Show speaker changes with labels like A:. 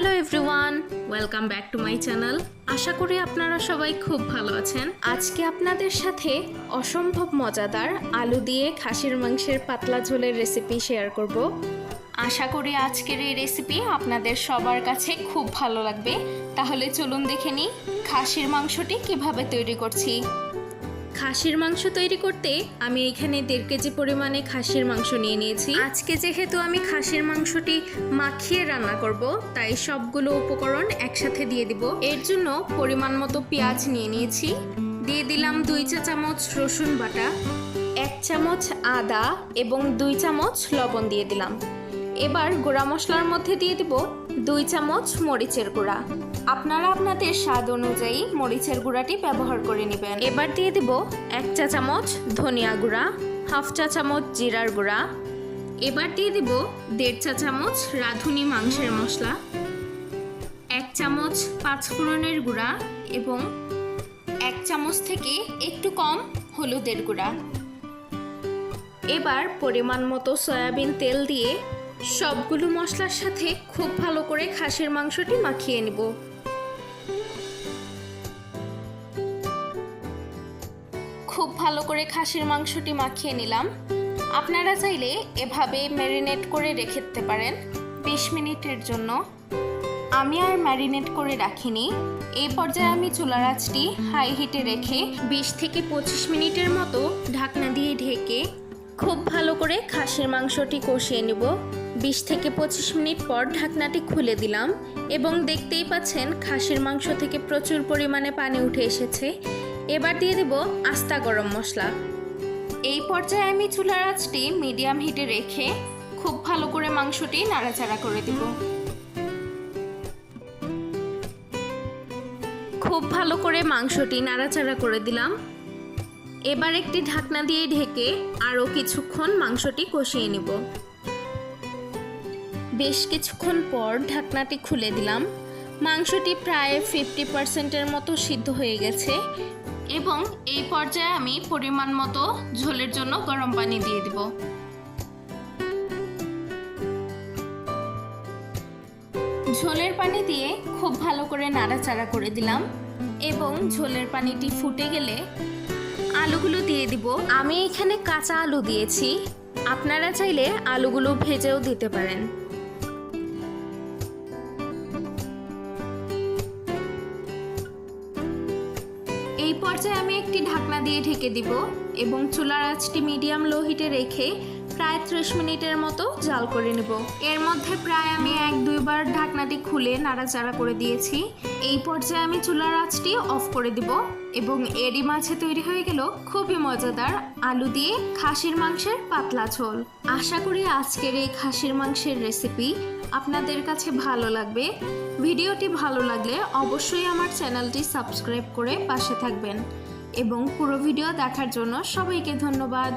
A: Hello everyone, welcome back to my channel. আশা করি আপনারা সবাই খুব ভালো আছেন। আজকে আপনাদের সাথে অসম্ভব মজাদার আলু দিয়ে খাসির মাংসের পাতলা ঝোলের রেসিপি শেয়ার করব। আশা করি আজকের এই রেসিপি আপনাদের সবার কাছে খুব ভালো লাগবে। তাহলে চলুন দেখে নিই খাসির মাংসটি কিভাবে তৈরি করছি। খাসির মাংস তৈরি করতে আমি এখানে 1.5 কেজি পরিমাণে খাসির মাংস নিয়ে নিয়েছি। আজকে যেহেতু আমি খাসির মাংসটি মাখিয়ে রান্না করব, তাই সবগুলো উপকরণ একসাথে দিয়ে দিব। এর জন্য পরিমাণ মতো পেঁয়াজ নিয়ে নিয়েছি, দিয়ে দিলাম 2 চা চামচ রসুন বাটা, 1 চামচ আদা এবং 2 চামচ লবণ দিয়ে দিলাম। এবার গুঁড়া মশলার মধ্যে দিয়ে দিব 2 চামচ মরিচের গুঁড়া। আপনারা আপনাদের স্বাদ অনুযায়ী মরিচের গুঁড়াটি ব্যবহার করে নেবেন। এবার দিয়ে দিব 1 চা চামচ ধনিয়া গুঁড়া, 1/2 চা চামচ জিরার গুঁড়া। এবার দিয়ে দিব 1.5 চা চামচ রাঁধুনি মাংসের মশলা, 1 চামচ 5 ফোড়নের গুঁড়া এবং 1 চামচ থেকে একটু কম হলুদের গুঁড়া। এবার পরিমাণ মতো সয়াবিন তেল দিয়ে সবগুলো মশলার সাথে খুব ভালো করে খাসির মাংসটি মাখিয়ে নিব। খুব ভালো করে খাসির মাংসটি মাখিয়ে নিলাম। আপনারা চাইলে এভাবে ম্যারিনেট করে রেখে দিতে পারেন 20 মিনিটের জন্য। আমি আর ম্যারিনেট করে রাখিনি। এই পর্যায়ে আমি চুলার আঁচটি হাই হিটে রেখে 20 থেকে 25 মিনিটের মতো ঢাকনা দিয়ে ঢেকে খুব ভালো করে খাসির মাংসটি কষিয়ে নেব। 20 থেকে 25 মিনিট পর ঢাকনাটি খুলে দিলাম এবং দেখতেই পাচ্ছেন খাসির মাংস থেকে প্রচুর পরিমাণে পানি উঠে এসেছে। এবার দিয়ে দেব আস্তা গরম মশলা। এই পর্যায়ে আমি চুলার আঁচটি মিডিয়াম হিটে রেখে খুব ভালো করে মাংসটি নাড়াচাড়া করে দেব। খুব ভালো করে মাংসটি নাড়াচাড়া করে দিলাম। এবার একটি ঢাকনা দিয়ে ঢেকে আরও কিছুক্ষণ মাংসটি কষিয়ে নিব। বেশ কিছুক্ষণ পর ঢাকনাটি খুলে দিলাম। মাংসটি প্রায় 50%-এর মতো সিদ্ধ হয়ে গেছে এবং এই পর্যায়ে আমি পরিমাণ মতো ঝোলের জন্য গরম পানি দিয়ে দিব। ঝোলের পানি দিয়ে খুব ভালো করে নাড়াচাড়া করে দিলাম এবং ঝোলের পানিটি ফুটে গেলে আলুগুলো দিয়ে দিব। আমি এখানে কাঁচা আলু দিয়েছি, আপনারা চাইলে আলুগুলো ভেজেও দিতে পারেন। এই পর্যায়ে আমি একটি ঢাকনা দিয়ে ঢেকে দিব এবং চুলার আঁচটি মিডিয়াম লো হিটে রেখে প্রায় 30 মিনিটের মতো জাল করে নেব। এর মধ্যে প্রায় আমি 1-2 বার ঢাকনাটি খুলে নাড়াচাড়া করে দিয়েছি। এই পর্যায়ে আমি চুলার আঁচটি অফ করে দিব এবং এরই মাঝে তৈরি হয়ে গেল খুবই মজাদার আলু দিয়ে খাসির মাংসের পাতলা ঝোল। আশা করি আজকের এই খাসির মাংসের রেসিপি আপনাদের কাছে ভালো লাগবে। ভিডিওটি ভালো লাগলে অবশ্যই আমার চ্যানেলটি সাবস্ক্রাইব করে পাশে থাকবেন এবং পুরো ভিডিও দেখার জন্য সবাইকে ধন্যবাদ।